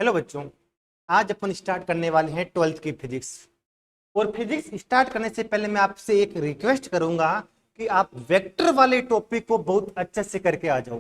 Hello बच्चों, आज अपन start करने वाले हैं 12th की फिजिक्स। और फिजिक्स स्टार्ट करने से पहले मैं आपसे एक रिक्वेस्ट करूंगा कि आप वेक्टर वाले टॉपिक को बहुत अच्छे से करके आ जाओ।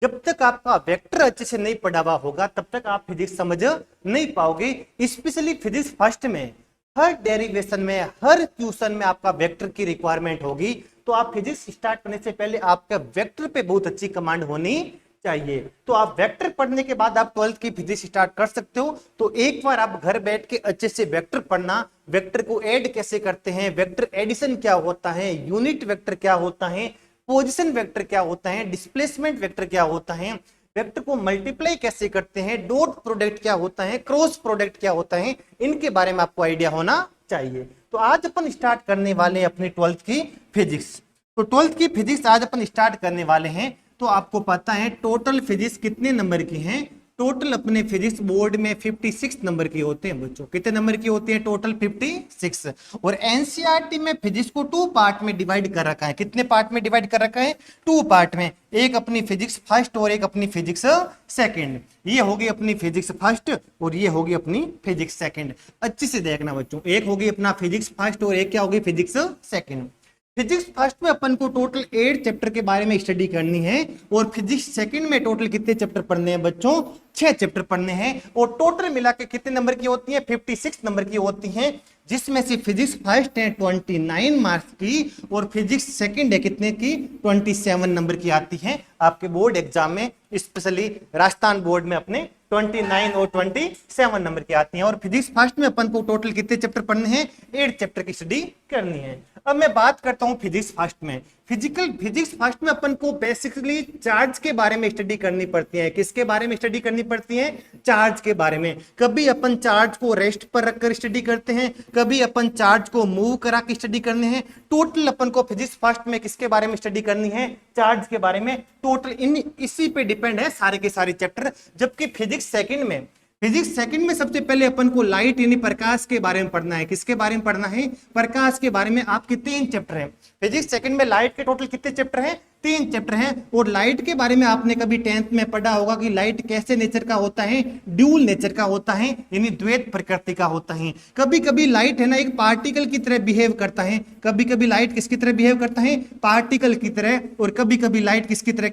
जब तक आपका वेक्टर अच्छे से नहीं पढ़ा हुआ होगा तब तक आप फिजिक्स समझ नहीं पाओगे। स्पेशली फिजिक्स फर्स्ट में हर डेरिवेशन में, हर क्वेश्चन में आपका वेक्टर की रिक्वायरमेंट होगी। तो आप फिजिक्स स्टार्ट करने से पहले आपका वेक्टर पे बहुत अच्छी कमांड होनी चाहिए। तो आप वेक्टर पढ़ने के बाद आप 12th की फिजिक्स स्टार्ट कर सकते हो। तो एक बार आप घर बैठ के अच्छे से वेक्टर पढ़ना, वेक्टर को ऐड कैसे करते हैं, वेक्टर एडिशन क्या होता है, यूनिट वेक्टर क्या होता है, पोजीशन वेक्टर क्या होता है, डिस्प्लेसमेंट वेक्टर क्या होता है, वेक्टर को मल्टीप्लाई कैसे करते हैं, डॉट प्रोडक्ट क्या होता है, क्रॉस प्रोडक्ट क्या होता है, इनके बारे में आपको आइडिया होना चाहिए। तो आज अपन स्टार्ट करने वाले हैं अपनी 12th की फिजिक्स। तो 12th की फिजिक्स आज अपन स्टार्ट करने वाले हैं। तो आपको पता है टोटल फिजिक्स कितने नंबर की हैं? टोटल अपने फिजिक्स बोर्ड में 56 नंबर की होते हैं बच्चों। कितने नंबर की होती है? टोटल 56। और एनसीईआरटी में फिजिक्स को 2 पार्ट में डिवाइड कर रखा है। कितने पार्ट में डिवाइड कर रखा है? 2 पार्ट में। एक अपनी फिजिक्स फर्स्ट और एक अपनी फिजिक्स सेकंड। ये होगी अपनी फिजिक्स फर्स्ट और ये होगी अपनी फिजिक्स सेकंड। अच्छे से देखना बच्चों, एक होगी अपना फिजिक्स फर्स्ट और एक क्या होगी? Physics second. फिजिक्स फर्स्ट में अपन को टोटल 8 चैप्टर के बारे में स्टडी करनी है। और फिजिक्स सेकंड में टोटल कितने चैप्टर पढ़ने हैं बच्चों? 6 चैप्टर पढ़ने हैं। और टोटल मिला के कितने नंबर की होती है? 56 नंबर की होती हैं। जिसमें से फिजिक्स फर्स्ट है 29 मार्क्स की और फिजिक्स सेकंड है कितने की? 27 नंबर की आती है आपके बोर्ड एग्जाम में। स्पेशली राजस्थान बोर्ड में अपने 29 और 27 नंबर की आती हैं। और फिजिक्स फर्स्ट में अपन को टोटल कितने चैप्टर पढ़ने हैं? 8 चैप्टर की स्टडी करनी है। अब मैं बात करता हूं फिजिक्स फर्स्ट में। फिजिक्स फर्स्ट में अपन को बेसिकली चार्ज के बारे में स्टडी करनी पड़ती है। किसके बारे में स्टडी करनी पड़ती है? चार्ज के बारे में। कभी अपन चार्ज को रेस्ट पर रखकर स्टडी करते हैं, कभी अपन चार्ज को मूव करा के स्टडी करने हैं। टोटल अपन को फिजिक्स फर्स्ट में किसके बारे में स्टडी करनी है? चार्ज के बारे में। टोटल इसी पे डिपेंड है सारे के सारे चैप्टर। जबकि फिजिक्स सेकंड में सबसे पहले अपन को लाइट यानी प्रकाश के बारे में पढ़ना है। किसके बारे में पढ़ना है? प्रकाश के बारे में। आपके 3 चैप्टर हैं फिजिक्स सेकंड में। लाइट के टोटल कितने चैप्टर हैं? 3 चैप्टर हैं। और लाइट के बारे में आपने कभी 10th में पढ़ा होगा कि लाइट कैसे नेचर का होता है? ड्यूल नेचर का होता है, यानी द्वैत प्रकृति का होता है। कभी कभी लाइट है ना एक पार्टिकल की तरह बिहेव करता है। कभी कभी लाइट किसकी तरह बिहेव करता है? पार्टिकल की तरह। और कभी कभी लाइट किसकी तरह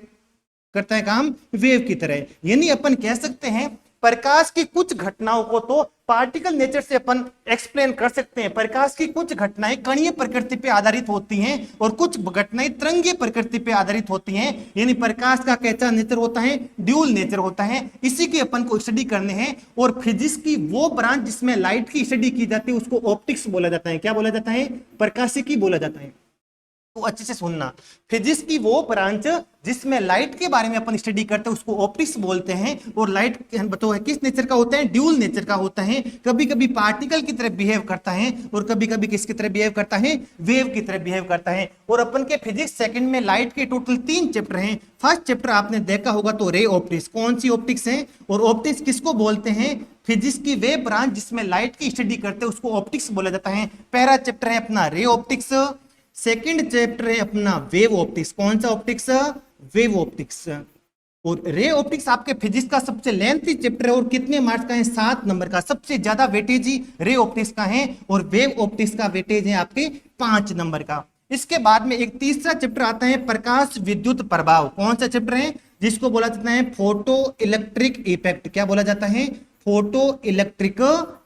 करता है काम? वेव की तरह। यानी अपन कह सकते हैं प्रकाश की कुछ घटनाओं को तो पार्टिकल नेचर से अपन एक्सप्लेन कर सकते हैं। प्रकाश की कुछ घटनाएं कणीय प्रकृति पे आधारित होती हैं और कुछ घटनाएं तरंगीय प्रकृति पे आधारित होती हैं। यानी प्रकाश का कैसा नेचर होता है? ड्यूल नेचर होता है। इसी की अपन को स्टडी करने हैं। और फिजिक्स की वो ब्रांच जिसमें लाइट की स्टडी की जाती है उसको ऑप्टिक्स बोला जाता है। क्या बोला जाता है? प्रकाशिकी बोला जाता है। तो अच्छे से सुनना, फिजिक्स की वो ब्रांच जिसमें लाइट के बारे में अपन स्टडी करते हैं उसको ऑप्टिक्स बोलते हैं। और लाइट बताओ किस नेचर का होता है? ड्यूल नेचर का होता है। कभी कभी पार्टिकल की तरह बिहेव करता है और कभी कभी किसकी तरह बिहेव करता है? वेव की तरह बिहेव करता है। और अपन के फिजिक्स सेकंड में लाइट के टोटल 3 चैप्टर हैं। फर्स्ट चैप्टर आपने देखा होगा तो रे ऑप्टिक्स। कौन सी ऑप्टिक्स है? और ऑप्टिक्स किसको बोलते हैं? फिजिक्स की वे ब्रांच जिसमें लाइट की स्टडी करते हैं उसको ऑप्टिक्स बोला जाता है। पहला चैप्टर है अपना रे ऑप्टिक्स, सेकंड चैप्टर है अपना वेव ऑप्टिक्स। कौन सा ऑप्टिक्स? Wave optics. और रे ऑप्टिक्स आपके फिजिक्स का सबसे लेंथी चैप्टर है। और कितने मार्क्स का है? 7 नंबर का। सबसे ज्यादा वेटेज ही रे ऑप्टिक्स का है। और वेव ऑप्टिक्स का वेटेज है आपके 5 नंबर का। इसके बाद में एक तीसरा चैप्टर आता है प्रकाश विद्युत प्रभाव। कौन सा चैप्टर है? जिसको बोला जाता है फोटो इलेक्ट्रिक इफेक्ट। क्या बोला जाता है? Photo electric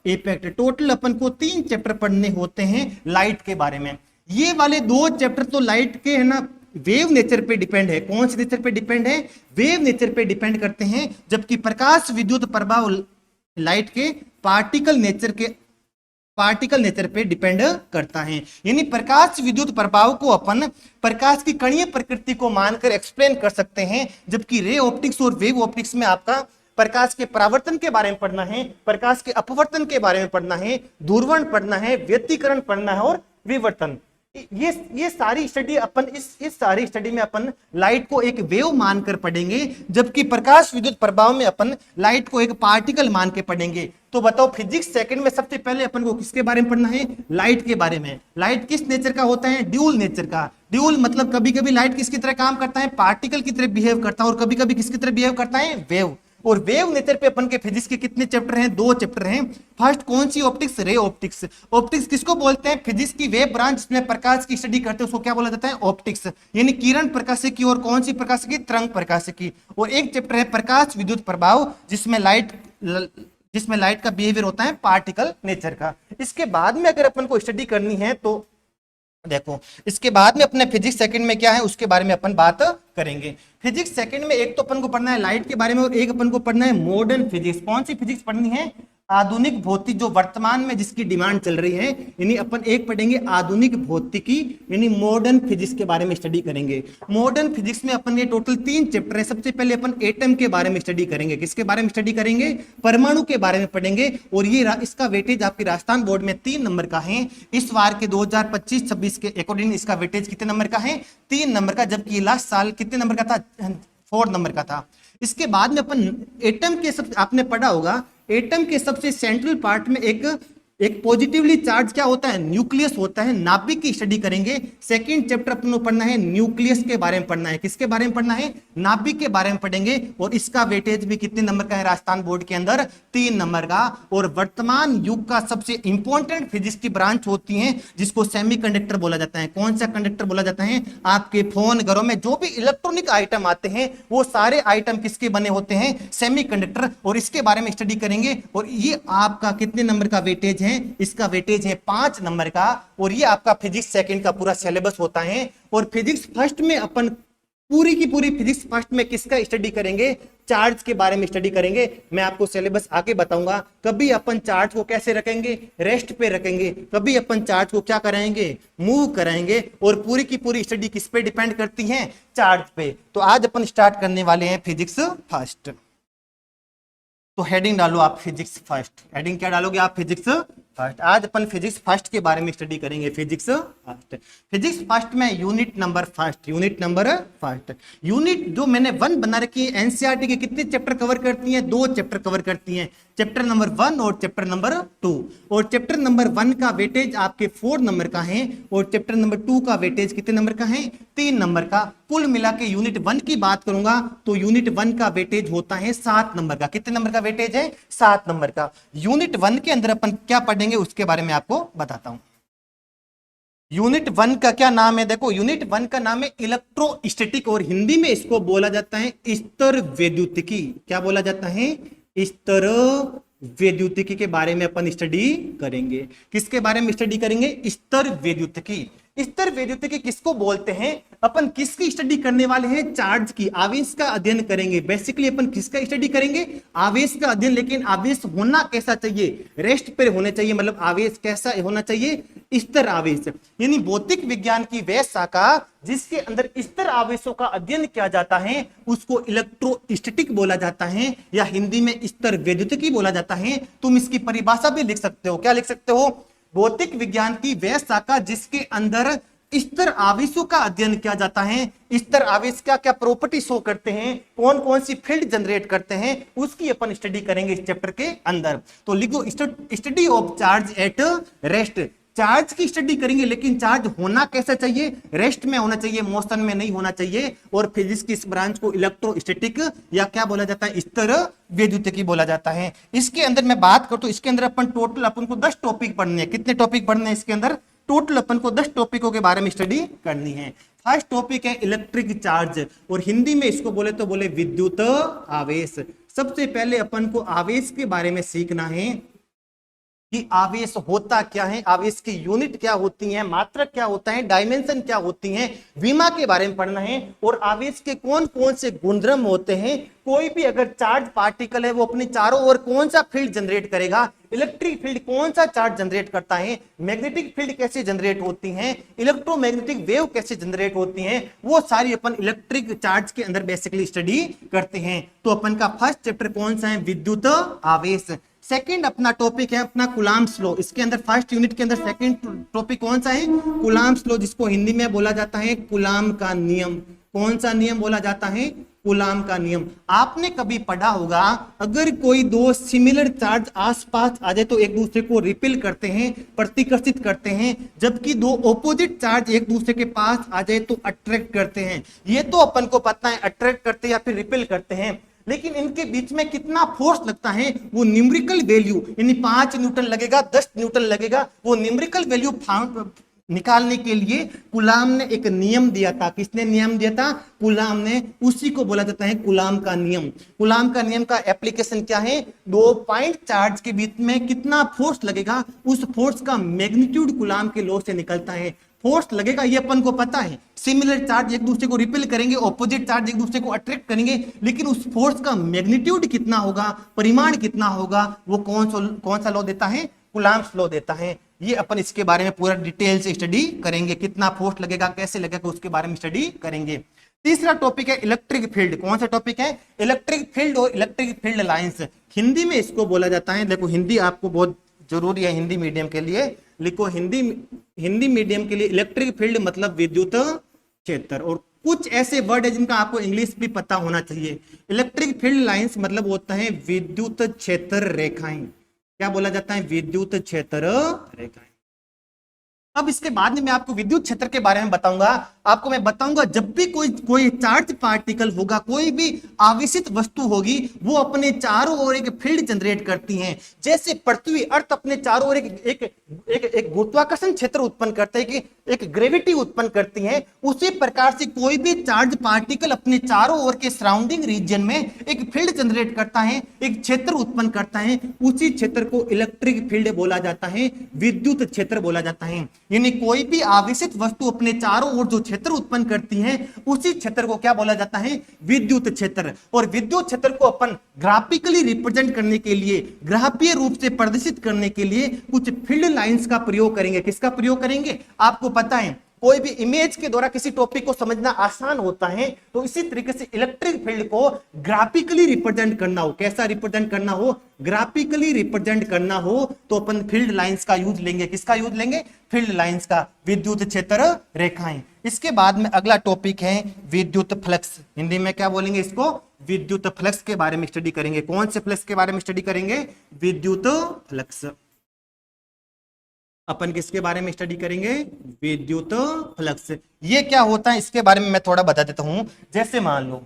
effect. टोटल अपन को 3 चैप्टर पढ़ने होते हैं लाइट के बारे में। ये वाले 2 चैप्टर तो लाइट के है ना वेव नेचर पे डिपेंड है। कौन से नेचर पे डिपेंड है? वेव नेचर पे डिपेंड करते हैं। जबकि प्रकाश विद्युत प्रभाव लाइट के पार्टिकल नेचर पे डिपेंड करता है। यानी प्रकाश विद्युत प्रभाव को अपन प्रकाश की कणीय प्रकृति को मानकर एक्सप्लेन कर सकते हैं। जबकि रे ऑप्टिक्स और वेव ऑप्टिक्स में आपका प्रकाश के परावर्तन के बारे में पढ़ना है, प्रकाश के अपवर्तन के बारे में पढ़ना है, दूरवर्ण पढ़ना है, व्यतिकरण पढ़ना है और विवर्तन। ये सारी स्टडी अपन इस सारी स्टडी में अपन लाइट को एक वेव मानकर पढ़ेंगे। जबकि प्रकाश विद्युत प्रभाव में अपन लाइट को एक पार्टिकल मान के पढ़ेंगे। तो बताओ फिजिक्स सेकंड में सबसे पहले अपन को किसके बारे में पढ़ना है? लाइट के बारे में। लाइट किस नेचर का होता है? ड्यूल नेचर का। ड्यूल मतलब कभी कभी लाइट किसकी तरह काम करता है? पार्टिकल की तरह बिहेव करता है और कभी कभी किसकी तरह बिहेव करता है? वेव। और वेव नेचर पे अपन के फिजिक्स के कितने चैप्टर हैं? 2 चैप्टर हैं। फर्स्ट कौन सी? Optics, ray optics. ऑप्टिक्स किसको बोलते हैं? फिजिक्स की वेव ब्रांच जिसमें प्रकाश की स्टडी करते हैं उसको क्या बोला जाता है? ऑप्टिक्स, यानी किरण प्रकाशिकी। और कौन सी प्रकाशिकी? तरंग प्रकाशिकी। और एक चैप्टर है प्रकाश विद्युत प्रभाव, जिसमें लाइट का बिहेवियर होता है पार्टिकल नेचर का। इसके बाद में अगर अपन को स्टडी करनी है तो देखो, इसके बाद में अपने फिजिक्स सेकंड में क्या है उसके बारे में अपन बात करेंगे। फिजिक्स सेकंड में एक तो अपन को पढ़ना है लाइट के बारे में, और एक अपन को पढ़ना है मॉडर्न फिजिक्स। कौन सी फिजिक्स पढ़नी है? आधुनिक भौतिकी, जो वर्तमान में जिसकी डिमांड चल रही है, यानी अपन एक पढ़ेंगे आधुनिक भौतिकी, यानी मॉडर्न फिजिक्स के बारे में स्टडी करेंगे। मॉडर्न फिजिक्स में अपन ये टोटल 3 चैप्टर है। सबसे पहले अपन एटम के बारे में स्टडी करेंगे। किसके बारे में स्टडी करेंगे? परमाणु के बारे में पढ़ेंगे। और ये इसका वेटेज आपके राजस्थान बोर्ड में 3 नंबर का है। इस बार के 2025-26 के अकॉर्डिंग इसका वेटेज कितने नंबर का है? 3 नंबर का, जबकि लास्ट साल कितने नंबर का था? 4 नंबर का था। इसके बाद में अपन एटम के सब आपने पढ़ा होगा, एटम के सबसे सेंट्रल पार्ट में एक पॉजिटिवली चार्ज क्या होता है? न्यूक्लियस होता है। नाभिक की स्टडी करेंगे। सेकंड चैप्टर अपन को पढ़ना है न्यूक्लियस के बारे में पढ़ना है। किसके बारे में पढ़ना है? नाभिक के बारे में पढ़ेंगे। और इसका वेटेज भी कितने नंबर का है राजस्थान बोर्ड के अंदर? 3 नंबर का। और वर्तमान युग का सबसे इंपॉर्टेंट फिजिक्स की ब्रांच होती है जिसको सेमीकंडक्टर बोला जाता है। कौन सा कंडक्टर बोला जाता है? आपके फोन, घरों में जो भी इलेक्ट्रॉनिक आइटम आते हैं वो सारे आइटम किसके बने होते हैं? सेमीकंडक्टर। और इसके बारे में स्टडी करेंगे। और ये आपका कितने नंबर का वेटेज है? इसका वेटेज है 5 नंबर का। और ये आपका फिजिक्स सेकंड का पूरा सिलेबस होता है। और फिजिक्स फर्स्ट में अपन पूरी की पूरी फिजिक्स फर्स्ट में किसका स्टडी करेंगे? चार्ज के बारे में स्टडी करेंगे। मैं आपको सिलेबस आगे बताऊंगा। कभी अपन चार्ज को कैसे रखेंगे? रेस्ट पे रखेंगे। कभी अपन चार्ज को क्या कराएंगे? मूव कराएंगे। और पूरी की पूरी स्टडी किस पे डिपेंड करती है? चार्ज पे। तो आज अपन स्टार्ट करने वाले हैं फिजिक्स फर्स्ट। तो हेडिंग डालो आप फिजिक्स फर्स्ट। हेडिंग क्या डालोगे आप? Physics first. आज अपन फिजिक्स फर्स्ट के बारे में स्टडी करेंगे। Physics first. फिजिक्स फर्स्ट में unit number first. Unit number first. Unit जो मैंने 1 बना रखी है, एनसीईआरटी के कितने चैप्टर कवर करती हैं? 2 चैप्टर कवर करती हैं, चैप्टर नंबर 1 और चैप्टर नंबर 2। और चैप्टर नंबर 1 का वेटेज आपके 4 नंबर का है। और चैप्टर नंबर 2 का वेटेज कितने नंबर का है? 3 नंबर का। कुल मिला के यूनिट 1 की बात करूंगा तो यूनिट 1 का वेटेज होता है 7 नंबर का। कितने नंबर का वेटेज है? 7 नंबर का। यूनिट 1 के अंदर अपन क्या पढ़ेंगे उसके बारे में आपको बताता हूं। यूनिट 1 का क्या नाम है? देखो, यूनिट 1 का नाम है इलेक्ट्रोस्टैटिक, और हिंदी में इसको बोला जाता है स्तर वैद्युतिकी। क्या बोला जाता है? स्तर वैद्युतिकी के बारे में अपन स्टडी करेंगे। किसके बारे में स्टडी करेंगे? स्तर वैद्युतिकी। स्तर वैद्युतिकी किसको बोलते हैं? अपन किसकी स्टडी करने वाले हैं? चार्ज की, आवेश का अध्ययन करेंगे। बेसिकली अपन किसका स्टडी करेंगे? आवेश का अध्ययन। लेकिन आवेश होना कैसा चाहिए? रेस्ट पर होने चाहिए। मतलब आवेश कैसा होना चाहिए? स्तर आवेश। यानी भौतिक विज्ञान की वह शाखा जिसके अंदर स्तर आवेशों का अध्ययन किया जाता है उसको इलेक्ट्रोस्टैटिक बोला जाता है, या हिंदी में स्तर वैद्युतिकी बोला जाता है। तुम इसकी परिभाषा भी लिख सकते हो। क्या लिख सकते हो? भौतिक विज्ञान की वह शाखा जिसके अंदर स्तर आवेशों का अध्ययन किया जाता है। स्तर आवेश क्या क्या प्रॉपर्टी शो करते हैं, कौन कौन सी फील्ड जनरेट करते हैं, उसकी अपन स्टडी करेंगे इस चैप्टर के अंदर। तो लिखो, study of charge at rest. Charge की स्टडी करेंगे, लेकिन चार्ज होना कैसा चाहिए? रेस्ट में होना चाहिए, मोशन में नहीं होना चाहिए। और फिजिक्स की इस ब्रांच को इलेक्ट्रोस्टैटिक या क्या बोला जाता है? स्तर वैद्युतिकी बोला जाता है। इसके अंदर मैं बात करता हूं, इसके अंदर अपन टोटल अपन को 10 टॉपिक पढ़ने हैं। कितने टॉपिक पढ़ने हैं इसके अंदर? टोटल अपन को 10 टॉपिकों के बारे में स्टडी करनी है। फर्स्ट टॉपिक है इलेक्ट्रिक चार्ज, और हिंदी में इसको बोले तो बोले विद्युत आवेश। सबसे पहले अपन को आवेश के बारे में सीखना है कि आवेश होता क्या है, आवेश की यूनिट क्या होती है, मात्रक क्या होता है, डायमेंशन क्या होती है, विमा के बारे में पढ़ना है। और आवेश के कौन कौन से गुणधर्म होते हैं। कोई भी अगर चार्ज पार्टिकल है वो अपने चारों ओर कौन सा फील्ड जनरेट करेगा, इलेक्ट्रिक फील्ड कौन सा चार्ज जनरेट करता है, मैग्नेटिक फील्ड कैसे जनरेट होती हैं, इलेक्ट्रोमैग्नेटिक वेव कैसे जनरेट होती हैं, वो सारी अपन इलेक्ट्रिक चार्ज के अंदर बेसिकली स्टडी करते हैं। तो अपन का फर्स्ट चैप्टर कौन सा है? विद्युत आवेश। सेकंड अपना टॉपिक है अपना कूलम्ब्स लॉ। इसके अंदर फर्स्ट यूनिट के अंदर सेकंड टॉपिक कौन सा है? कूलम्ब्स लॉ, जिसको हिंदी में बोला जाता है कूलाम का नियम। कौन सा नियम बोला जाता है? कूलाम का नियम। आपने कभी पढ़ा होगा, अगर कोई 2 सिमिलर चार्ज आसपास आ जाए तो एक दूसरे को रिपेल करते हैं, प्रतिकर्षित करते हैं, जबकि 2 ऑपोजिट चार्ज एक दूसरे के पास आ जाए तो अट्रैक्ट करते हैं। ये तो अपन को पता है, अट्रैक्ट करते हैं या फिर रिपेल करते हैं। लेकिन इनके बीच में कितना फोर्स लगता है वो न्यूमेरिकल वैल्यू, यानी 5 न्यूटन लगेगा, 10 न्यूटन लगेगा, वो न्यूमेरिकल वैल्यू निकालने के लिए कूलाम ने एक नियम दिया था। किसने नियम दिया था? कूलाम ने। उसी को बोला जाता है कूलाम का नियम। कूलाम का नियम का एप्लीकेशन क्या है? 2 पॉइंट चार्ज के बीच में कितना फोर्स लगेगा, उस फोर्स का मैग्नीट्यूड कूलाम के लॉ से निकलता है। फोर्स लगेगा ये अपन को पता है, सिमिलर चार्ज एक दूसरे को रिपेल करेंगे, ऑपोजिट चार्ज एक दूसरे को अट्रैक्ट करेंगे, लेकिन उस फोर्स का मैग्नीट्यूड कितना होगा, परिमाण कितना होगा, वो कौन सा लॉ देता है? कूलाम्स लॉ देता है। ये अपन इसके बारे में पूरा डिटेल से स्टडी करेंगे, कितना फोर्स लगेगा, कैसे लगेगा, उसके बारे में स्टडी करेंगे। तीसरा टॉपिक है इलेक्ट्रिक फील्ड। कौन सा टॉपिक है? इलेक्ट्रिक फील्ड और इलेक्ट्रिक फील्ड लाइंस। हिंदी में इसको बोला जाता है, देखो हिंदी आपको बहुत जरूरी है हिंदी मीडियम के लिए, लिखो हिंदी मीडियम के लिए इलेक्ट्रिक फील्ड मतलब विद्युत क्षेत्र। और कुछ ऐसे वर्ड है जिनका आपको इंग्लिश भी पता होना चाहिए। इलेक्ट्रिक फील्ड लाइंस मतलब होता है विद्युत क्षेत्र रेखाएं। क्या बोला जाता है? विद्युत क्षेत्र रेखाएं। अब इसके बाद में मैं आपको विद्युत क्षेत्र के बारे में बताऊंगा। आपको मैं बताऊंगा जब भी कोई चार्ज पार्टिकल होगा, कोई भी आवेशित वस्तु होगी, वो अपने चारों ओर एक फील्ड जनरेट करती हैं। जैसे पृथ्वी अर्थ अपने चारों ओर एक गुरुत्वाकर्षण क्षेत्र उत्पन्न करते हैं, एक ग्रेविटी उत्पन्न करती है, उसी प्रकार से कोई भी चार्ज पार्टिकल अपने चारों ओर के सराउंडिंग रीजन में एक फील्ड जनरेट करता है, एक क्षेत्र उत्पन्न करता है। उसी क्षेत्र को इलेक्ट्रिक फील्ड बोला जाता है, विद्युत क्षेत्र बोला जाता है। यानी कोई भी आवेशित वस्तु अपने चारों ओर जो क्षेत्र उत्पन्न करती है, उसी क्षेत्र को क्या बोला जाता है? विद्युत क्षेत्र। और विद्युत क्षेत्र को अपन ग्राफिकली रिप्रेजेंट करने के लिए, ग्राफीय रूप से प्रदर्शित करने के लिए कुछ फील्ड लाइंस का प्रयोग करेंगे। किसका प्रयोग करेंगे? आपको पता है कोई भी इमेज के द्वारा किसी टॉपिक को समझना आसान होता है, तो इसी तरीके से इलेक्ट्रिक फील्ड को ग्राफिकली रिप्रेजेंट करना हो, कैसा रिप्रेजेंट करना हो? ग्राफिकली रिप्रेजेंट करना हो तो अपन फील्ड लाइंस का यूज लेंगे। किसका यूज लेंगे? फील्ड लाइंस का, विद्युत क्षेत्र रेखाएं। इसके बाद में अगला टॉपिक है विद्युत फ्लक्स। हिंदी में क्या बोलेंगे इसको? विद्युत फ्लक्स के बारे में स्टडी करेंगे। कौन से फ्लक्स के बारे में स्टडी करेंगे? विद्युत फ्लक्स। अपन किसके बारे में स्टडी करेंगे? विद्युत फ्लक्स। ये क्या होता है इसके बारे में मैं थोड़ा बता देता हूं। जैसे मान लो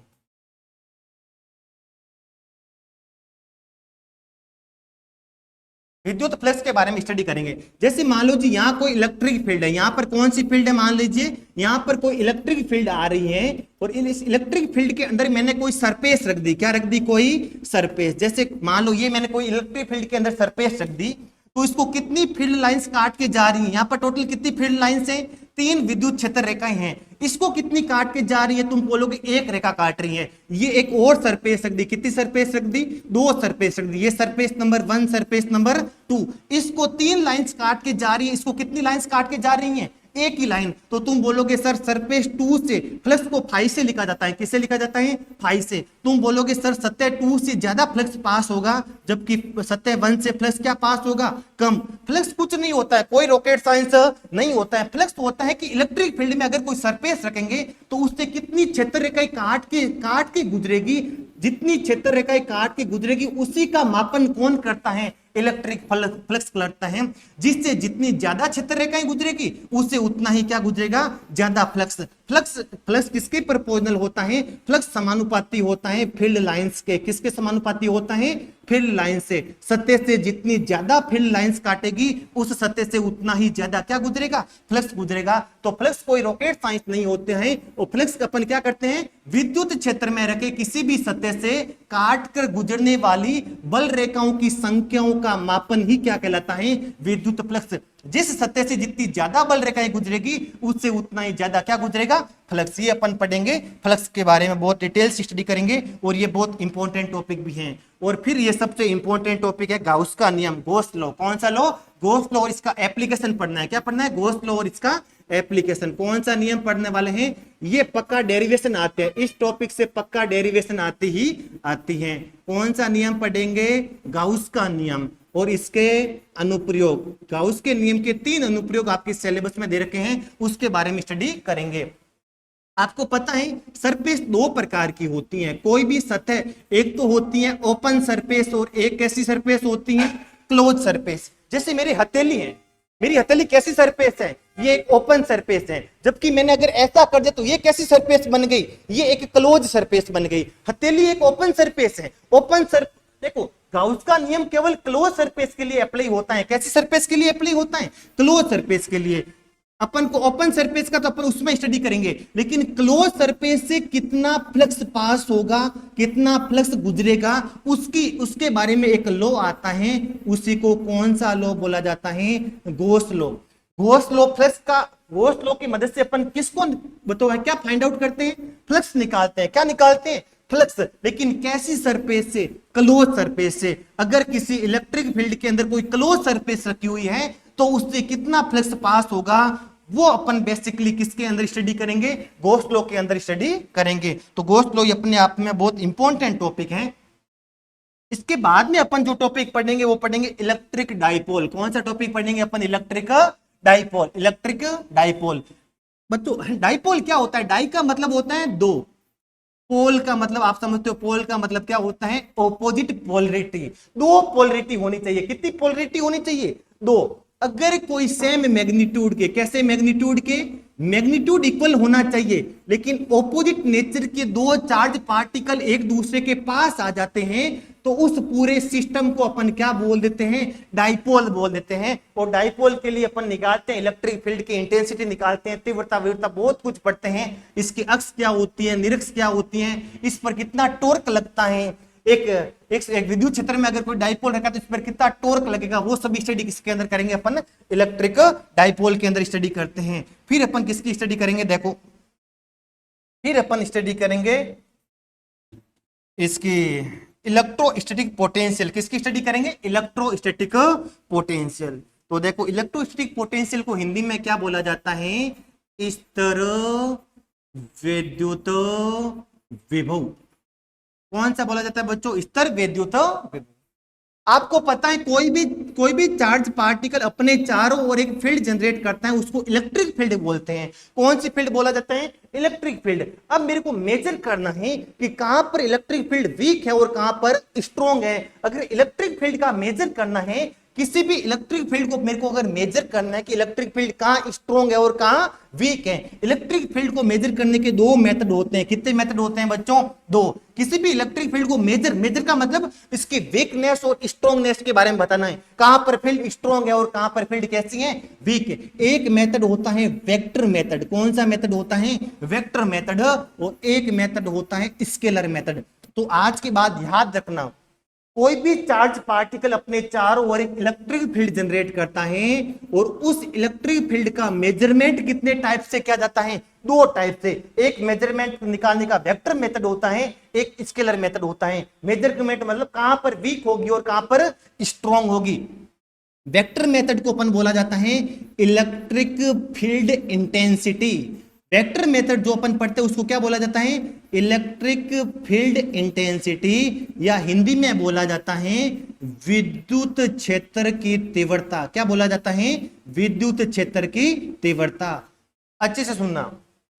विद्युत फ्लक्स के बारे में स्टडी करेंगे। जैसे मान लो जी यहाँ कोई इलेक्ट्रिक फील्ड है, यहाँ पर कौन सी फील्ड है? मान लीजिए यहाँ पर कोई इलेक्ट्रिक फील्ड आ रही है, और इस इलेक्ट्रिक फील्ड के अंदर मैंने कोई सरफेस रख दी। क्या रख दी? कोई सरफेस। जैसे मान लो ये मैंने कोई इलेक्ट्रिक फील्ड के अंदर सरफेस रख दी, तो इसको कितनी फील्ड लाइंस काट के जा रही है? यहाँ पर टोटल कितनी फील्ड लाइंस है? 3 विद्युत क्षेत्र रेखाएं हैं। इसको कितनी काट के जा रही है? तुम बोलोगे एक रेखा काट रही है। ये एक और सरफेस रख दी। कितनी सरफेस रख दी? 2 सरफेस रख दी। ये सरफेस नंबर 1, सरफेस नंबर 2। इसको 3 लाइंस काट के जा रही है। इसको कितनी लाइंस काट के जा रही है? एक ही लाइन। तो तुम बोलोगे सर सरफेस 2 से फ्लक्स को फाई से लिखा जाता है। किससे लिखा जाता है? फाई से। तुम बोलोगे सर सतह 2 से ज्यादा फ्लक्स पास होगा, जबकि सतह 1 से फ्लक्स क्या पास होगा? कम। फ्लक्स कुछ नहीं होता है, कोई रॉकेट साइंस नहीं होता है। फ्लक्स होता है कि इलेक्ट्रिक फील्ड में अगर कोई सरफेस रखेंगे तो उससे कितनी क्षेत्र रेखाएं काट के गुजरेगी, जितनी क्षेत्र रेखाएं काट के गुजरेगी उसी का मापन कौन करता है? इलेक्ट्रिक फ्लक्स करता है। जिससे जितनी ज्यादा क्षेत्र रेखाएं गुजरेगी उससे उतना ही क्या गुजरेगा? ज्यादा फ्लक्स। फ्लक्स किसके प्रोपोर्शनल होता है? फ्लक्स समानुपाती होता है फील्ड लाइंस के। किसके समानुपाती होता है? फील्ड लाइन से। सतह से जितनी ज्यादा फील्ड लाइंस काटेगी उस सतह से उतना ही ज्यादा क्या गुजरेगा? फ्लक्स गुजरेगा। तो फ्लक्स कोई रॉकेट साइंस नहीं होते हैं। और फ्लक्स अपन क्या करते हैं? विद्युत क्षेत्र में रखे किसी भी सतह से काट कर गुजरने वाली बल रेखाओं की संख्याओं का मापन ही क्या कहलाता है? विद्युत फ्लक्स। जिस सतह से जितनी ज्यादा बल रेखाएं गुजरेगी उससे उतना ही ज्यादा क्या गुजरेगा? फ्लक्स। ये अपन पढ़ेंगे, फ्लक्स के बारे में बहुत डिटेल से स्टडी करेंगे, और ये बहुत इंपॉर्टेंट टॉपिक भी है। और फिर ये सबसे इंपॉर्टेंट टॉपिक है गाउस का नियम, गॉस लॉ। कौन सा लॉ? Gauss law. और इसका एप्लीकेशन पढ़ना है। क्या पढ़ना है? गॉस लॉ और इसका एप्लीकेशन। कौन सा नियम पढ़ने वाले हैं? ये पक्का डेरिवेशन आते हैं, इस टॉपिक से पक्का डेरिवेशन आती है। कौन सा नियम पढ़ेंगे? गाउस का नियम और इसके अनुप्रयोग। गाउस के नियम के 3 अनुप्रयोग आपके सिलेबस में दे रखे हैं, उसके बारे में स्टडी करेंगे। आपको पता है सरफेस 2 प्रकार की होती हैं। कोई भी सतह, एक तो होती है ओपन सरफेस और एक कैसी सरफेस होती है? Close surface. जैसे मेरी हथेली है, मेरी हथेली कैसी सरफेस है? ये एक ओपन सरफेस है, जबकि मैंने अगर ऐसा कर दिया तो ये कैसी सरफेस बन गई, ये एक क्लोज सरफेस बन गई। हथेली एक ओपन सरफेस है। ओपन सर देखो गाउस का नियम केवल क्लोज सरफेस के लिए अप्लाई होता है। कैसी सरफेस के लिए अप्लाई होता है? क्लोज सरफेस के लिए। अपन को ओपन सरफेस का तो अपन उसमें स्टडी करेंगे, लेकिन क्लोज सरफेस से कितना फ्लक्स पास होगा, कितना फ्लक्स गुजरेगा, उसके बारे में एक लॉ आता है। उसी को कौन सा लॉ बोला जाता है? Gauss law. Gauss law Gauss law की मदद से अपन किसको बताओ क्या फाइंड आउट करते हैं? फ्लक्स निकालते हैं। क्या निकालते हैं? फ्लक्स। लेकिन कैसी सरफेस से? क्लोज सरफेस से। अगर किसी इलेक्ट्रिक फील्ड के अंदर कोई क्लोज सरफेस रखी हुई है तो उससे कितना फ्लक्स पास होगा, वो अपन बेसिकली किसके अंदर स्टडी करेंगे? गॉस लॉ के अंदर स्टडी करेंगे। तो गॉस लॉ अपने आप में बहुत इंपॉर्टेंट टॉपिक है। इसके बाद में अपन जो टॉपिक पढ़ेंगे वो पढ़ेंगे इलेक्ट्रिक डाइपोल। कौन सा टॉपिक पढ़ेंगे अपन? Electric dipole. Electric dipole. बच्चों डाइपोल क्या होता है? डाई का मतलब होता है दो, पोल का मतलब आप समझते हो, पोल का मतलब क्या होता है? Opposite polarity. दो पोलरिटी होनी चाहिए। कितनी पोलरिटी होनी चाहिए? दो। अगर कोई सेम मैग्नीट्यूड के, कैसे मैग्नीट्यूड के? मैग्नीट्यूड इक्वल होना चाहिए, लेकिन ऑपोजिट नेचर के दो चार्ज पार्टिकल एक दूसरे के पास आ जाते हैं तो उस पूरे सिस्टम को अपन क्या बोल देते हैं? डाइपोल बोल देते हैं। और डाइपोल के लिए अपन निकालते हैं इलेक्ट्रिक फील्ड की इंटेंसिटी निकालते हैं, तीव्रता विवरता बहुत कुछ पढ़ते हैं। इसकी अक्ष क्या होती है, निरक्ष क्या होती है, इस पर कितना टॉर्क लगता है, एक विद्युत क्षेत्र में अगर कोई डाइपोल रखा तो इस पर कितना टॉर्क लगेगा, वो सभी स्टडी किसके अंदर करेंगे? अपन इलेक्ट्रिक डाइपोल के अंदर स्टडी करते हैं। फिर अपन किसकी स्टडी करेंगे? देखो फिर अपन स्टडी करेंगे इसकी इलेक्ट्रोस्टैटिक पोटेंशियल। किसकी स्टडी करेंगे? Electrostatic potential. तो देखो इलेक्ट्रोस्टैटिक पोटेंशियल को हिंदी में क्या बोला जाता है? स्तर विद्युत विभव। कौन सा बोला जाता है बच्चों? स्तर विद्युत विभव। आपको पता है कोई भी चार्ज पार्टिकल अपने चारों ओर एक फील्ड जनरेट करता है, उसको इलेक्ट्रिक फील्ड बोलते हैं। कौन सी फील्ड बोला जाता है? Electric field. अब मेरे को मेजर करना है कि कहां पर इलेक्ट्रिक फील्ड वीक है और कहां पर स्ट्रॉन्ग है। अगर इलेक्ट्रिक फील्ड का मेजर करना है, किसी भी इलेक्ट्रिक फील्ड को मेरे को अगर मेजर करना है कि इलेक्ट्रिक फील्ड कहां स्ट्रॉन्ग है और कहां वीक है, इलेक्ट्रिक फील्ड को मेजर करने के दो मेथड होते हैं। कितने मेथड होते हैं बच्चों? दो। किसी भी इलेक्ट्रिक फील्ड को मेजर का मतलब इसकी वीकनेस और स्ट्रॉन्गनेस के बारे में बताना है, कहां पर फील्ड स्ट्रॉन्ग है और कहां पर फील्ड कैसी है? वीक है। एक मेथड होता है वेक्टर मेथड। कौन सा मेथड होता है? Vector method. और एक मेथड होता है स्केलर मेथड। तो आज के बाद याद रखना, कोई भी चार्ज पार्टिकल अपने चारों ओर एक इलेक्ट्रिक फील्ड जनरेट करता है और उस इलेक्ट्रिक फील्ड का मेजरमेंट कितने टाइप से किया जाता है? दो टाइप से। एक मेजरमेंट निकालने का वेक्टर मेथड होता है, एक स्केलर मेथड होता है। मेजरमेंट मतलब कहां पर वीक होगी और कहां पर स्ट्रॉन्ग होगी। वेक्टर मेथड को अपन बोला जाता है electric field intensity. Vector method जो अपन पढ़ते हैं उसको क्या बोला जाता है? इलेक्ट्रिक फील्ड इंटेंसिटी, या हिंदी में बोला जाता है विद्युत क्षेत्र की तीव्रता। क्या बोला जाता है? विद्युत क्षेत्र की तीव्रता। अच्छे से सुनना,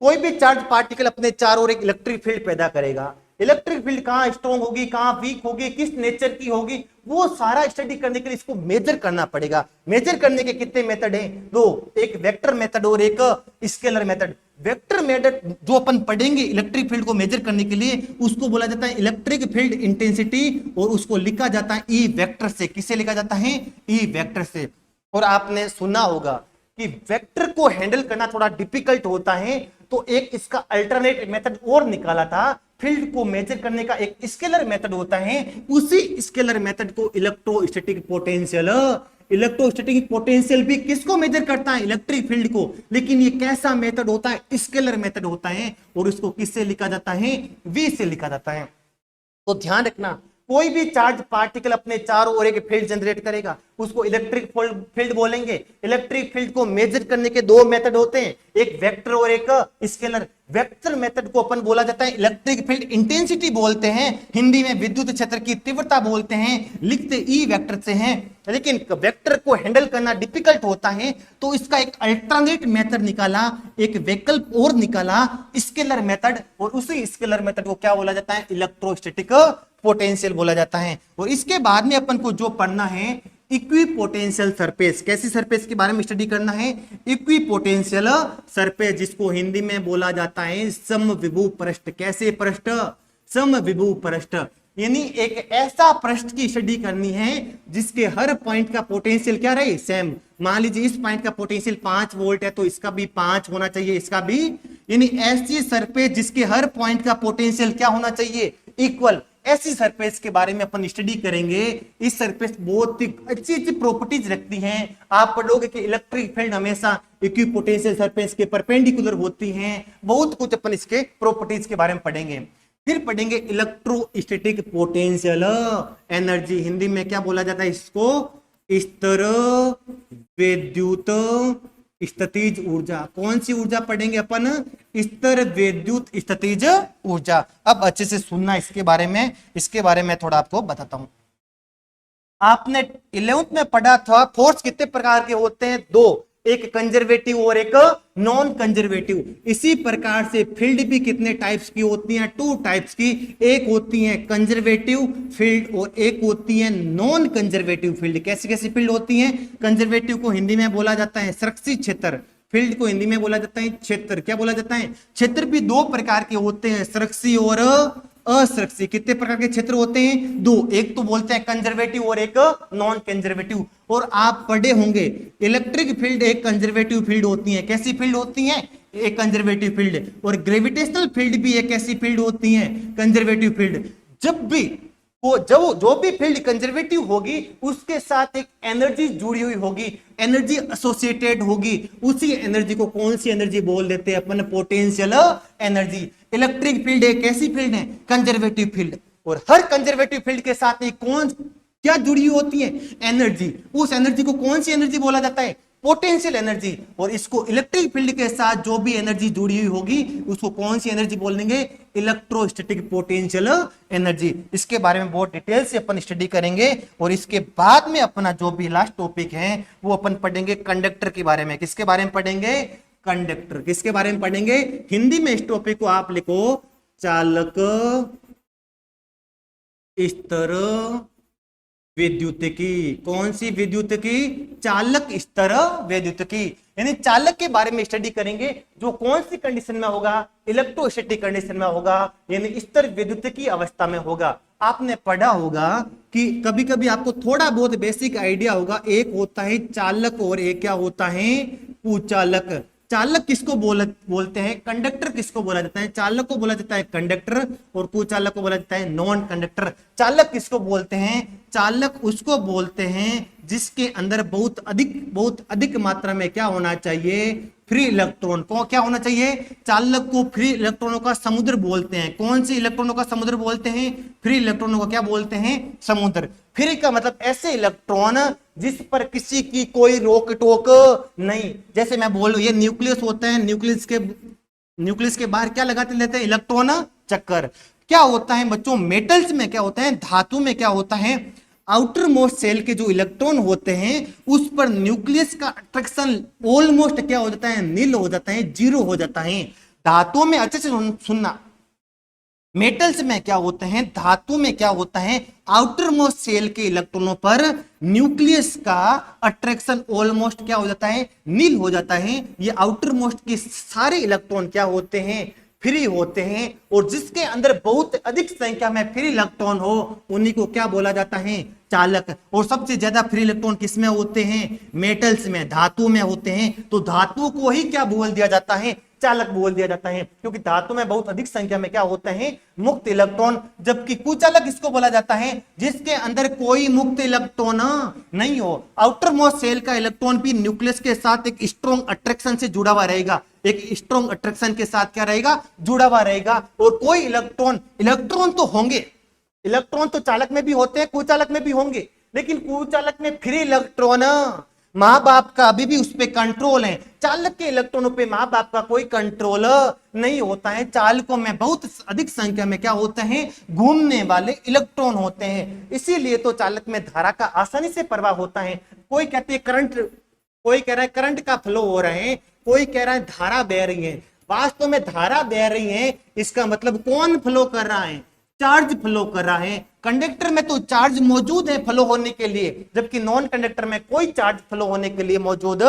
कोई भी चार्ज पार्टिकल अपने चारों ओर एक इलेक्ट्रिक फील्ड पैदा करेगा। इलेक्ट्रिक फील्ड कहां स्ट्रॉन्ग होगी, कहां वीक होगी, किस नेचर की होगी, वो सारा स्टडी करने के लिए इसको मेजर करना पड़ेगा। मेजर करने के कितने मेथड हैं? दो। एक वेक्टर मेथड और एक स्केलर मेथड। वेक्टर मेथड जो अपन पढ़ेंगे इलेक्ट्रिक फील्ड को मेजर करने के लिए, उसको बोला जाता है इलेक्ट्रिक फील्ड इंटेंसिटी और उसको लिखा जाता है ई वेक्टर से। किससे लिखा जाता है? ई वेक्टर से। और आपने सुना होगा कि वेक्टर को हैंडल करना थोड़ा डिफिकल्ट होता है, तो एक इसका अल्टरनेट मेथड और निकाला था। फील्ड को मेजर करने का एक स्केलर मेथड होता है, उसी स्केलर मेथड को इलेक्ट्रोस्टैटिक पोटेंशियल। इलेक्ट्रोस्टैटिक पोटेंशियल भी किसको मेजर करता है? इलेक्ट्रिक फील्ड को। लेकिन ये कैसा मेथड होता है? स्केलर मेथड होता है। और इसको किससे लिखा जाता है? वी से लिखा जाता है। तो ध्यान रखना, कोई भी चार्ज पार्टिकल अपने चारों ओर एक फील्ड जनरेट करेगा, उसको इलेक्ट्रिक फील्ड बोलेंगे। इलेक्ट्रिक फील्ड को मेजर करने के दो मेथड होते हैं, एक वेक्टर और एक स्केलर। वेक्टर मेथड को अपन बोला जाता है इलेक्ट्रिक फील्ड इंटेंसिटी बोलते हैं, हिंदी में विद्युत क्षेत्र की तीव्रता बोलते हैं, लिखते ई वेक्टर से हैं। लेकिन वेक्टर को हैंडल करना डिफिकल्ट होता है, तो इसका एक अल्टरनेट मेथड निकाला, एक वैकल्प और निकाला, स्केलर मेथड। और उसी स्केलर मेथड को क्या बोला जाता है? इलेक्ट्रोस्टैटिक पोटेंशियल बोला जाता है। और इसके बाद में अपन को जो पढ़ना है इक्विपोटेंशियल सरफेस। कैसी सरफेस के बारे में स्टडी करना है? इक्विपोटेंशियल सरफेस, जिसको हिंदी में बोला जाता है समविभु पृष्ठ। कैसे पृष्ठ? समविभु पृष्ठ, यानी एक ऐसा पृष्ठ की स्टडी करनी है जिसके हर पॉइंट का पोटेंशियल क्या रहे? सेम। मान लीजिए इस पॉइंट का पोटेंशियल 5 वोल्ट है तो इसका भी 5 होना चाहिए, इसका भी, यानी ऐसी सरफेस जिसके हर पॉइंट का पोटेंशियल क्या होना चाहिए? इक्वल। ऐसी सरफेस के बारे में अपन स्टडी करेंगे। इस सरफेस बहुत ही अच्छी अच्छी प्रॉपर्टीज रखती हैं। आप पढ़ोगे कि इलेक्ट्रिक फील्ड हमेशा इक्विपोटेंशियल सरफेस के परपेंडिकुलर होती हैं। बहुत कुछ अपन इसके प्रॉपर्टीज के बारे में पढ़ेंगे। फिर पढ़ेंगे इलेक्ट्रोस्टैटिक पोटेंशियल एनर्जी। हिंदी में क्या बोला जाता है इसको? स्तर विद्युत स्थितिज ऊर्जा। कौन सी ऊर्जा पढ़ेंगे अपन? स्तर विद्युत स्थितिज ऊर्जा। अब अच्छे से सुनना इसके बारे में थोड़ा आपको बताता हूं। आपने 11th में पढ़ा था फोर्स कितने प्रकार के होते हैं? 2, एक कंजर्वेटिव और एक नॉन कंजर्वेटिव। इसी प्रकार से फील्ड भी कितने टाइप्स की होती हैं? 2 टाइप्स की। एक होती है कंजर्वेटिव फील्ड और एक होती है नॉन कंजर्वेटिव फील्ड। कैसी कैसी फील्ड होती हैं? कंजर्वेटिव को हिंदी में बोला जाता है संरक्षित क्षेत्र, फील्ड को हिंदी में बोला जाता है क्षेत्र। क्या बोला जाता है? क्षेत्र भी 2 प्रकार के होते हैं, संरक्षित और असुरक्षित। कितने प्रकार के क्षेत्र होते हैं? 2। एक तो बोलते हैं कंजर्वेटिव और एक नॉन कंजर्वेटिव। और आप पढ़े होंगे इलेक्ट्रिक फील्ड एक कंजर्वेटिव फील्ड होती है। कैसी फील्ड होती है? एक कंजर्वेटिव फील्ड। और ग्रेविटेशनल फील्ड भी एक ऐसी फील्ड होती है, कंजर्वेटिव फील्ड। जब भी जो भी फील्ड कंजर्वेटिव होगी उसके साथ एक एनर्जी जुड़ी हुई होगी, एनर्जी एसोसिएटेड होगी। उसी एनर्जी को कौन सी एनर्जी बोल देते हैं अपन? Potential energy. इलेक्ट्रिक फील्ड एक ऐसी फील्ड है, कंजर्वेटिव फील्ड। और हर कंजर्वेटिव फील्ड के साथ एक क्या जुड़ी होती है? एनर्जी। उस एनर्जी को कौन सी एनर्जी बोला जाता है? Potential energy. और इसको इलेक्ट्रिक फील्ड के साथ जो भी एनर्जी जुड़ी हुई होगी उसको कौन सी एनर्जी बोल देंगे? Electrostatic potential energy. इसके बारे में बहुत डिटेल से अपन स्टडी करेंगे। और इसके बाद में अपना जो भी लास्ट टॉपिक है वो अपन पढ़ेंगे कंडक्टर के बारे में। किसके बारे में पढ़ेंगे? कंडक्टर। किसके बारे में पढ़ेंगे? हिंदी में इस टॉपिक को आप लिखो चालक स्तर विद्युतिकी। कौन सी विद्युतिकी? चालक स्तर विद्युतिकी। यानी चालक के बारे में स्टडी करेंगे जो कौन सी कंडीशन में होगा? इलेक्ट्रोस्टैटिक कंडीशन में होगा, यानी स्तर विद्युतिकी अवस्था में होगा। आपने पढ़ा होगा कि कभी कभी आपको थोड़ा बहुत बेसिक आइडिया होगा, एक होता है चालक और एक क्या होता है? कुचालक। चालक किसको बोलते हैं? कंडक्टर किसको बोला जाता है? चालक को बोला जाता है कंडक्टर और कुचालक को बोला जाता है नॉन कंडक्टर। चालक किसको बोलते हैं? चालक उसको बोलते हैं जिसके अंदर बहुत अधिक मात्रा में क्या होना चाहिए? Free electron. को क्या होना चाहिए? चालक को फ्री इलेक्ट्रॉनों का समुद्र बोलते हैं। कौन से इलेक्ट्रॉनों का समुद्र बोलते हैं? फ्री इलेक्ट्रॉनों को क्या बोलते हैं? समुद्र। फ्री का मतलब ऐसे इलेक्ट्रॉन जिस पर किसी की कोई रोक टोक नहीं। जैसे मैं बोल ये न्यूक्लियस होता है, न्यूक्लियस के बाहर क्या लगाते लेते हैं? इलेक्ट्रॉन चक्कर। क्या होता है बच्चों? मेटल्स में क्या होता है? धातु में क्या होता है? आउटर मोस्ट सेल के जो इलेक्ट्रॉन होते हैं उस पर न्यूक्लियस का अट्रैक्शन ऑलमोस्ट क्या हो जाता है? नील हो जाता है, 0 हो जाता है। धातुओं में अच्छे से सुनना, मेटल्स में क्या होते हैं? धातु में क्या होता है? आउटर मोस्ट सेल के इलेक्ट्रॉनों पर न्यूक्लियस का अट्रैक्शन ऑलमोस्ट क्या हो जाता है? नील हो जाता है। ये आउटर मोस्ट के सारे इलेक्ट्रॉन क्या होते हैं? फ्री होते हैं। और जिसके अंदर बहुत अधिक संख्या में फ्री इलेक्ट्रॉन हो उन्हीं को क्या बोला जाता है? चालक। और सबसे ज्यादा फ्री इलेक्ट्रॉन किसमें होते हैं? मेटल्स में, धातु में होते हैं। तो धातु को ही क्या बोल दिया जाता है? चालक बोल दिया जाता है, क्योंकि धातु में बहुत अधिक संख्या में क्या होते हैं? मुक्त इलेक्ट्रॉन। जबकि कुचालक किसको बोला जाता है? जिसके अंदर कोई मुक्त इलेक्ट्रॉन नहीं हो। आउटर मोस्ट सेल का इलेक्ट्रॉन भी न्यूक्लियस के साथ एक स्ट्रॉन्ग अट्रैक्शन से जुड़ा हुआ रहेगा, एक स्ट्रॉन्ग अट्रैक्शन के साथ क्या रहेगा? जुड़ा हुआ रहेगा। और कोई इलेक्ट्रॉन तो होंगे, इलेक्ट्रॉन तो चालक में भी होते हैं, कुचालक में भी होंगे, लेकिन कुचालक में फ्री इलेक्ट्रॉन, माँ बाप का अभी भी उस पर कंट्रोल है। चालक के इलेक्ट्रॉनों पे माँ बाप का कोई कंट्रोल नहीं होता है। चालकों में बहुत अधिक संख्या में क्या होते हैं? घूमने वाले इलेक्ट्रॉन होते हैं। इसीलिए तो चालक में धारा का आसानी से प्रवाह होता है। कोई कहते हैं करंट, कोई कह रहा है करंट का फ्लो हो रहा है, कोई कह रहा है धारा बह रही है। वास्तव में धारा बह रही है, इसका मतलब कौन फ्लो कर रहा है? चार्ज फ्लो कर रहा है। कंडक्टर में तो चार्ज मौजूद है फ्लो होने के लिए, जबकि नॉन कंडक्टर में कोई चार्ज फ्लो होने के लिए मौजूद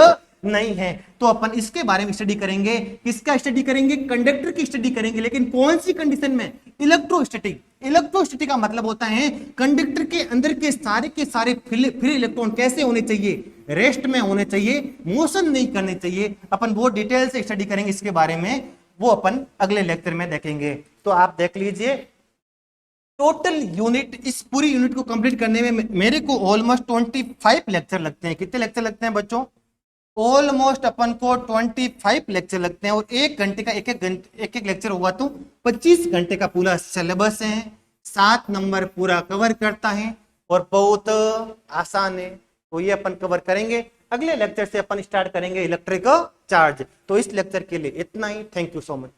नहीं है। तो अपन इसके बारे में स्टडी करेंगे। किसका स्टडी करेंगे? कंडक्टर की स्टडी करेंगे, लेकिन कौन सी कंडीशन में? इलेक्ट्रोस्टैटिक। इलेक्ट्रोस्टैटिक का मतलब होता है कंडक्टर के अंदर के सारे फ्री इलेक्ट्रॉन कैसे होने चाहिए? रेस्ट में होने चाहिए, मोशन नहीं करने चाहिए। अपन वो डिटेल से स्टडी करेंगे इसके बारे में, वो अपन अगले लेक्चर में देखेंगे। तो आप देख लीजिए, टोटल यूनिट, इस पूरी यूनिट को कंप्लीट करने में मेरे को ऑलमोस्ट 25 लेक्चर लगते हैं। कितने लेक्चर लगते हैं बच्चों? ऑलमोस्ट अपन को 25 लेक्चर लगते हैं, और 1 घंटे का एक एक लेक्चर होगा तो 25 घंटे का पूरा सिलेबस है। 7 नंबर पूरा कवर करता है और बहुत आसान है। तो ये अपन कवर करेंगे। अगले लेक्चर से अपन स्टार्ट करेंगे इलेक्ट्रिक चार्ज। तो इस लेक्चर के लिए इतना ही। Thank you so much.